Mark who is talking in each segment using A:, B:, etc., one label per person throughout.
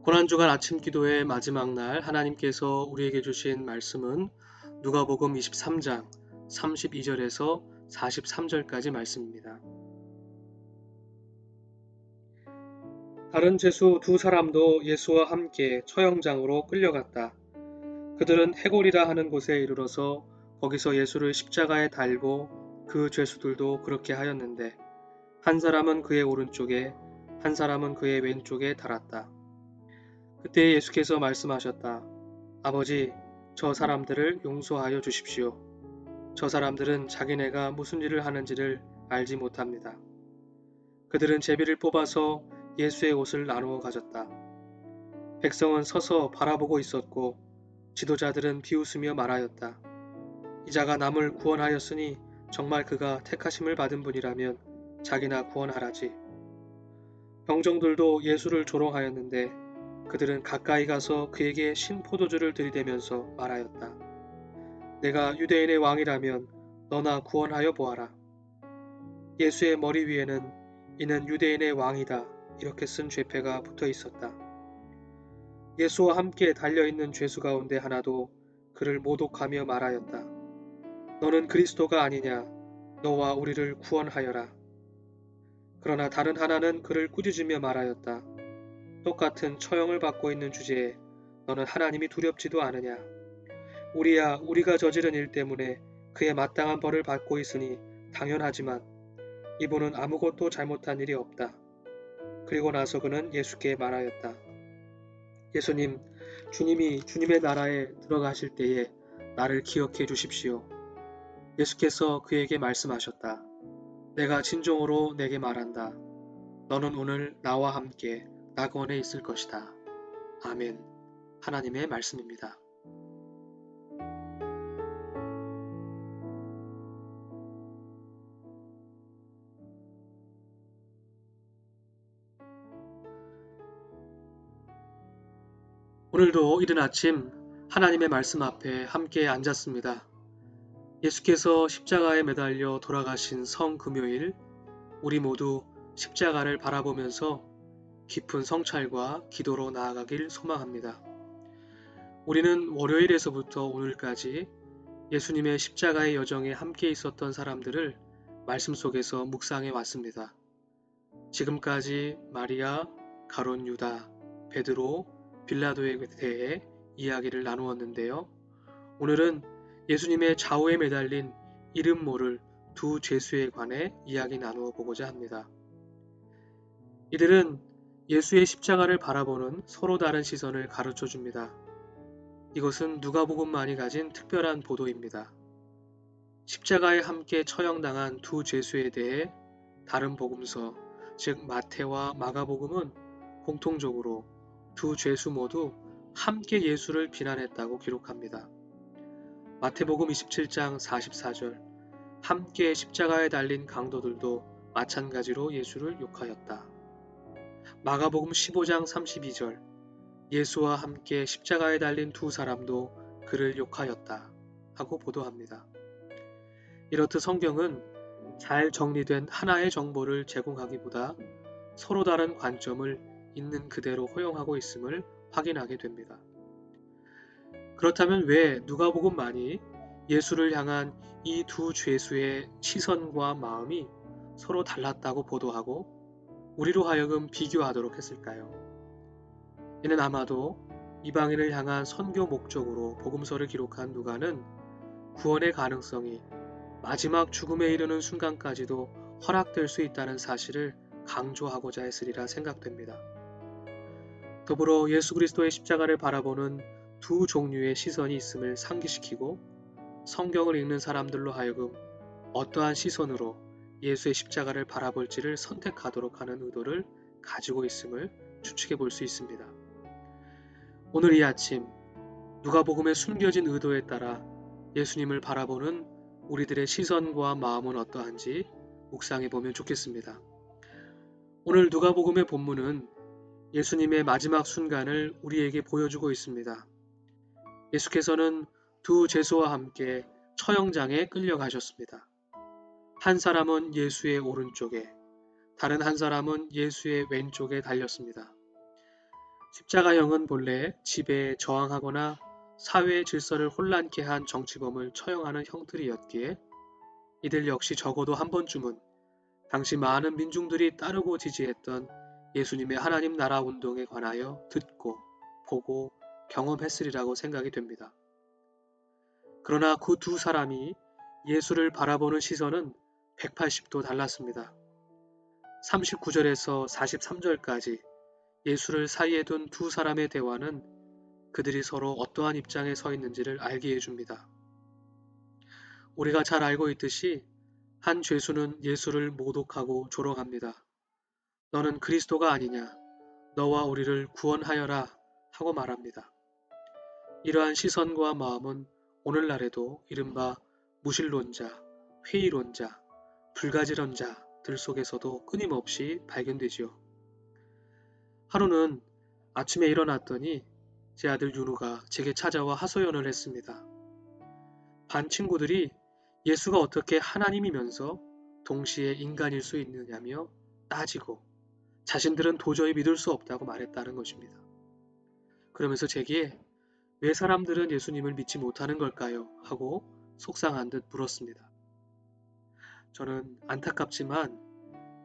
A: 고난주간 아침 기도의 마지막 날 하나님께서 우리에게 주신 말씀은 누가복음 23장 32절에서 43절까지 말씀입니다. 다른 죄수 두 사람도 예수와 함께 처형장으로 끌려갔다. 그들은 해골이라 하는 곳에 이르러서 거기서 예수를 십자가에 달고 그 죄수들도 그렇게 하였는데 한 사람은 그의 오른쪽에 한 사람은 그의 왼쪽에 달았다. 그때 예수께서 말씀하셨다. 아버지, 저 사람들을 용서하여 주십시오. 저 사람들은 자기네가 무슨 일을 하는지를 알지 못합니다. 그들은 제비를 뽑아서 예수의 옷을 나누어 가졌다. 백성은 서서 바라보고 있었고 지도자들은 비웃으며 말하였다. 이자가 남을 구원하였으니 정말 그가 택하심을 받은 분이라면 자기나 구원하라지. 병정들도 예수를 조롱하였는데 그들은 가까이 가서 그에게 신포도주를 들이대면서 말하였다. 내가 유대인의 왕이라면 너나 구원하여 보아라. 예수의 머리 위에는 이는 유대인의 왕이다 이렇게 쓴 죄패가 붙어 있었다. 예수와 함께 달려있는 죄수 가운데 하나도 그를 모독하며 말하였다. 너는 그리스도가 아니냐? 너와 우리를 구원하여라. 그러나 다른 하나는 그를 꾸짖으며 말하였다. 똑같은 처형을 받고 있는 주제에 너는 하나님이 두렵지도 않으냐? 우리야 우리가 저지른 일 때문에 그의 마땅한 벌을 받고 있으니 당연하지만 이분은 아무것도 잘못한 일이 없다. 그리고 나서 그는 예수께 말하였다. 예수님, 주님이 주님의 나라에 들어가실 때에 나를 기억해 주십시오. 예수께서 그에게 말씀하셨다. 내가 진정으로 내게 말한다. 너는 오늘 나와 함께 낙원에 있을 것이다. 아멘. 하나님의 말씀입니다. 오늘도 이른 아침 하나님의 말씀 앞에 함께 앉았습니다. 예수께서 십자가에 매달려 돌아가신 성금요일, 우리 모두 십자가를 바라보면서 깊은 성찰과 기도로 나아가길 소망합니다. 우리는 월요일에서부터 오늘까지 예수님의 십자가의 여정에 함께 있었던 사람들을 말씀 속에서 묵상해 왔습니다. 지금까지 마리아, 가룟 유다, 베드로, 빌라도에 대해 이야기를 나누었는데요. 오늘은 예수님의 좌우에 매달린 이름 모를 두 죄수에 관해 이야기 나누어 보고자 합니다. 이들은 예수의 십자가를 바라보는 서로 다른 시선을 가르쳐 줍니다. 이것은 누가복음만이 가진 특별한 보도입니다. 십자가에 함께 처형당한 두 죄수에 대해 다른 복음서, 즉 마태와 마가복음은 공통적으로 두 죄수 모두 함께 예수를 비난했다고 기록합니다. 마태복음 27장 44절, 함께 십자가에 달린 강도들도 마찬가지로 예수를 욕하였다. 마가복음 15장 32절, 예수와 함께 십자가에 달린 두 사람도 그를 욕하였다 하고 보도합니다. 이렇듯 성경은 잘 정리된 하나의 정보를 제공하기보다 서로 다른 관점을 있는 그대로 허용하고 있음을 확인하게 됩니다. 그렇다면 왜 누가복음만이 예수를 향한 이 두 죄수의 시선과 마음이 서로 달랐다고 보도하고 우리로 하여금 비교하도록 했을까요? 이는 아마도 이방인을 향한 선교 목적으로 복음서를 기록한 누가는 구원의 가능성이 마지막 죽음에 이르는 순간까지도 허락될 수 있다는 사실을 강조하고자 했으리라 생각됩니다. 더불어 예수 그리스도의 십자가를 바라보는 두 종류의 시선이 있음을 상기시키고 성경을 읽는 사람들로 하여금 어떠한 시선으로 예수의 십자가를 바라볼지를 선택하도록 하는 의도를 가지고 있음을 추측해 볼 수 있습니다. 오늘 이 아침 누가복음의 숨겨진 의도에 따라 예수님을 바라보는 우리들의 시선과 마음은 어떠한지 묵상해 보면 좋겠습니다. 오늘 누가복음의 본문은 예수님의 마지막 순간을 우리에게 보여주고 있습니다. 예수께서는 두 죄수와 함께 처형장에 끌려가셨습니다. 한 사람은 예수의 오른쪽에, 다른 한 사람은 예수의 왼쪽에 달렸습니다. 십자가형은 본래 지배에 저항하거나 사회의 질서를 혼란케 한 정치범을 처형하는 형틀이었기에 이들 역시 적어도 한 번쯤은 당시 많은 민중들이 따르고 지지했던 예수님의 하나님 나라 운동에 관하여 듣고 보고 경험했으리라고 생각이 됩니다. 그러나 그 두 사람이 예수를 바라보는 시선은 180도 달랐습니다. 39절에서 43절까지 예수를 사이에 둔 두 사람의 대화는 그들이 서로 어떠한 입장에 서 있는지를 알게 해줍니다. 우리가 잘 알고 있듯이 한 죄수는 예수를 모독하고 조롱합니다. 너는 그리스도가 아니냐? 너와 우리를 구원하여라 하고 말합니다. 이러한 시선과 마음은 오늘날에도 이른바 무신론자, 회의론자, 불가지론자들 속에서도 끊임없이 발견되지요. 하루는 아침에 일어났더니 제 아들 윤우가 제게 찾아와 하소연을 했습니다. 반 친구들이 예수가 어떻게 하나님이면서 동시에 인간일 수 있느냐며 따지고 자신들은 도저히 믿을 수 없다고 말했다는 것입니다. 그러면서 제게 왜 사람들은 예수님을 믿지 못하는 걸까요? 하고 속상한 듯 물었습니다. 저는 안타깝지만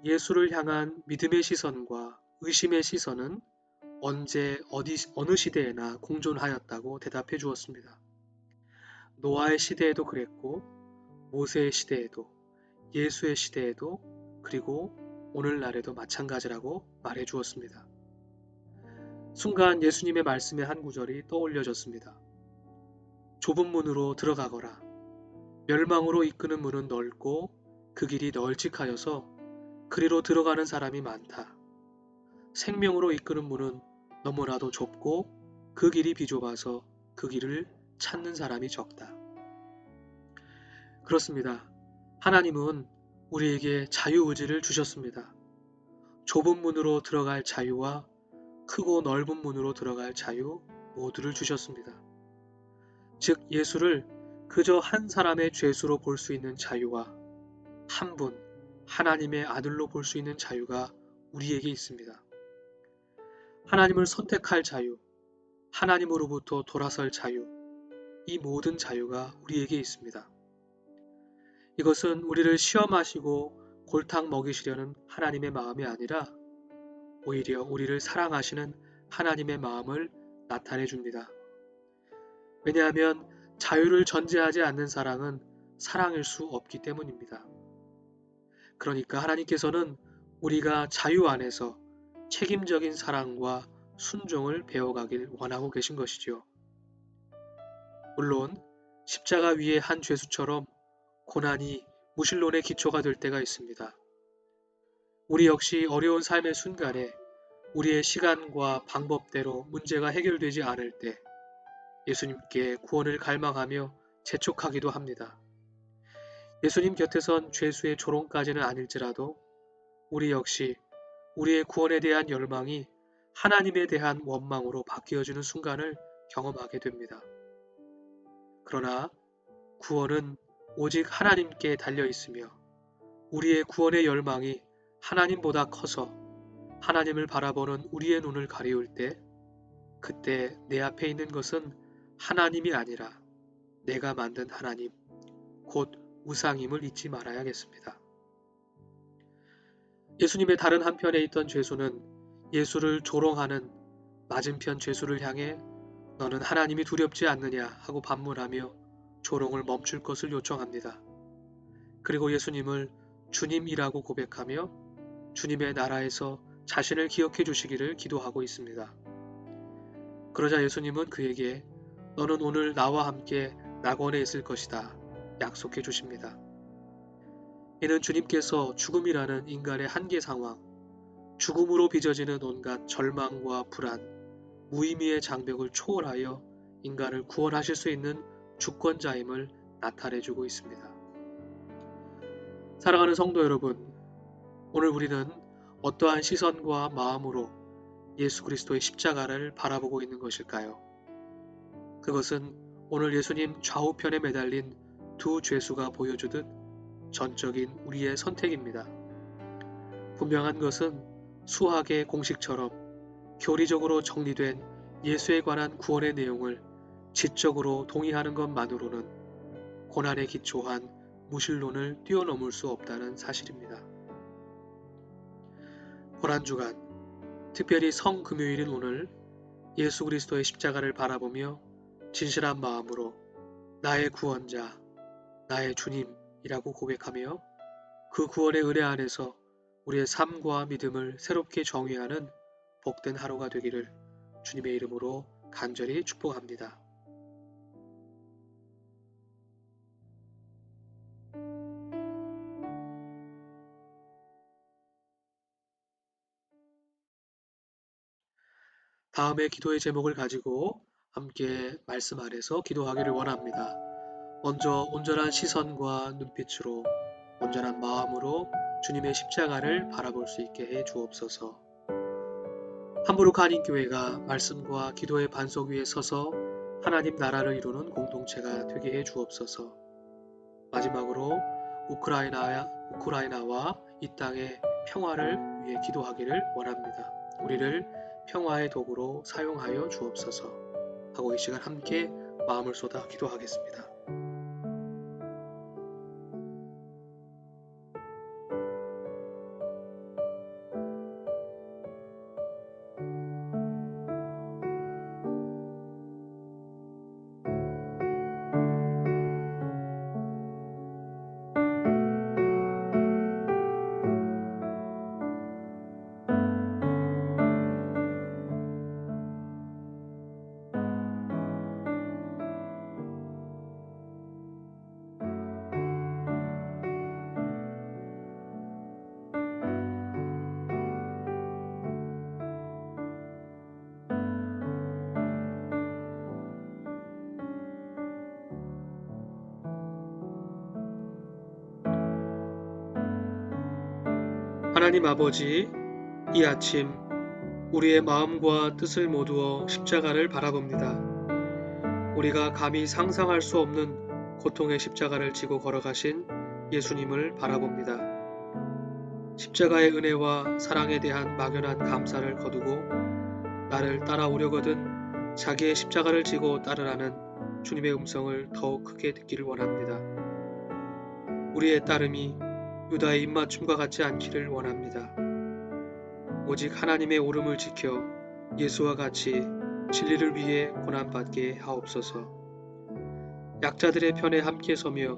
A: 예수를 향한 믿음의 시선과 의심의 시선은 언제 어느 시대에나 공존하였다고 대답해 주었습니다. 노아의 시대에도 그랬고 모세의 시대에도 예수의 시대에도 그리고 오늘날에도 마찬가지라고 말해 주었습니다. 순간 예수님의 말씀의 한 구절이 떠올려졌습니다. 좁은 문으로 들어가거라. 멸망으로 이끄는 문은 넓고 그 길이 널찍하여서 그리로 들어가는 사람이 많다. 생명으로 이끄는 문은 너무나도 좁고 그 길이 비좁아서 그 길을 찾는 사람이 적다. 그렇습니다. 하나님은 우리에게 자유의지를 주셨습니다. 좁은 문으로 들어갈 자유와 크고 넓은 문으로 들어갈 자유 모두를 주셨습니다. 즉 예수를 그저 한 사람의 죄수로 볼 수 있는 자유와 한 분, 하나님의 아들로 볼 수 있는 자유가 우리에게 있습니다. 하나님을 선택할 자유, 하나님으로부터 돌아설 자유, 이 모든 자유가 우리에게 있습니다. 이것은 우리를 시험하시고 골탕 먹이시려는 하나님의 마음이 아니라 오히려 우리를 사랑하시는 하나님의 마음을 나타내 줍니다. 왜냐하면 자유를 전제하지 않는 사랑은 사랑일 수 없기 때문입니다. 그러니까 하나님께서는 우리가 자유 안에서 책임적인 사랑과 순종을 배워가길 원하고 계신 것이지요. 물론 십자가 위의 한 죄수처럼 고난이 무신론의 기초가 될 때가 있습니다. 우리 역시 어려운 삶의 순간에 우리의 시간과 방법대로 문제가 해결되지 않을 때 예수님께 구원을 갈망하며 재촉하기도 합니다. 예수님 곁에선 죄수의 조롱까지는 아닐지라도 우리 역시 우리의 구원에 대한 열망이 하나님에 대한 원망으로 바뀌어지는 순간을 경험하게 됩니다. 그러나 구원은 오직 하나님께 달려 있으며 우리의 구원의 열망이 하나님보다 커서 하나님을 바라보는 우리의 눈을 가리울 때 그때 내 앞에 있는 것은 하나님이 아니라 내가 만든 하나님, 곧 우상임을 잊지 말아야겠습니다. 예수님의 다른 한편에 있던 죄수는 예수를 조롱하는 맞은편 죄수를 향해 너는 하나님이 두렵지 않느냐 하고 반문하며 조롱을 멈출 것을 요청합니다. 그리고 예수님을 주님이라고 고백하며 주님의 나라에서 자신을 기억해 주시기를 기도하고 있습니다. 그러자 예수님은 그에게 너는 오늘 나와 함께 낙원에 있을 것이다 약속해 주십니다. 이는 주님께서 죽음이라는 인간의 한계 상황, 죽음으로 빚어지는 온갖 절망과 불안, 무의미의 장벽을 초월하여 인간을 구원하실 수 있는 주권자임을 나타내주고 있습니다. 사랑하는 성도 여러분, 오늘 우리는 어떠한 시선과 마음으로 예수 그리스도의 십자가를 바라보고 있는 것일까요? 그것은 오늘 예수님 좌우편에 매달린 두 죄수가 보여주듯 전적인 우리의 선택입니다. 분명한 것은 수학의 공식처럼 교리적으로 정리된 예수에 관한 구원의 내용을 지적으로 동의하는 것만으로는 고난에 기초한 무신론을 뛰어넘을 수 없다는 사실입니다. 고난주간, 특별히 성금요일인 오늘 예수 그리스도의 십자가를 바라보며 진실한 마음으로 나의 구원자, 나의 주님이라고 고백하며 그 구원의 은혜 안에서 우리의 삶과 믿음을 새롭게 정의하는 복된 하루가 되기를 주님의 이름으로 간절히 축복합니다. 다음의 기도의 제목을 가지고 함께 말씀 안에서 기도하기를 원합니다. 먼저 온전한 시선과 눈빛으로 온전한 마음으로 주님의 십자가를 바라볼 수 있게 해 주옵소서. 함부르크 한인교회가 말씀과 기도의 반석 위에 서서 하나님 나라를 이루는 공동체가 되게 해 주옵소서. 마지막으로 우크라이나와 이 땅의 평화를 위해 기도하기를 원합니다. 우리를 평화의 도구로 사용하여 주옵소서. 하고 이 시간 함께 마음을 쏟아 기도하겠습니다. 하나님 아버지, 이 아침 우리의 마음과 뜻을 모두어 십자가를 바라봅니다. 우리가 감히 상상할 수 없는 고통의 십자가를 지고 걸어가신 예수님을 바라봅니다. 십자가의 은혜와 사랑에 대한 막연한 감사를 거두고 나를 따라오려거든 자기의 십자가를 지고 따르라는 주님의 음성을 더욱 크게 듣기를 원합니다. 우리의 따름이 유다의 입맞춤과 같지 않기를 원합니다. 오직 하나님의 오름을 지켜 예수와 같이 진리를 위해 고난받게 하옵소서. 약자들의 편에 함께 서며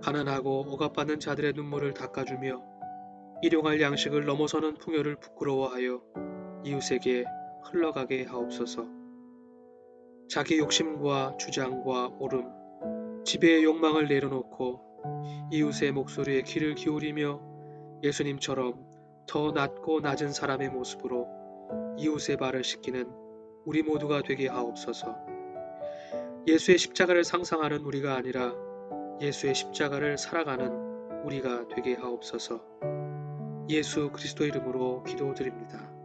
A: 가난하고 억압받는 자들의 눈물을 닦아주며 일용할 양식을 넘어서는 풍요를 부끄러워하여 이웃에게 흘러가게 하옵소서. 자기 욕심과 주장과 오름, 지배의 욕망을 내려놓고 이웃의 목소리에 귀를 기울이며 예수님처럼 더 낮고 낮은 사람의 모습으로 이웃의 발을 씻기는 우리 모두가 되게 하옵소서. 예수의 십자가를 상상하는 우리가 아니라 예수의 십자가를 살아가는 우리가 되게 하옵소서. 예수 그리스도 이름으로 기도드립니다.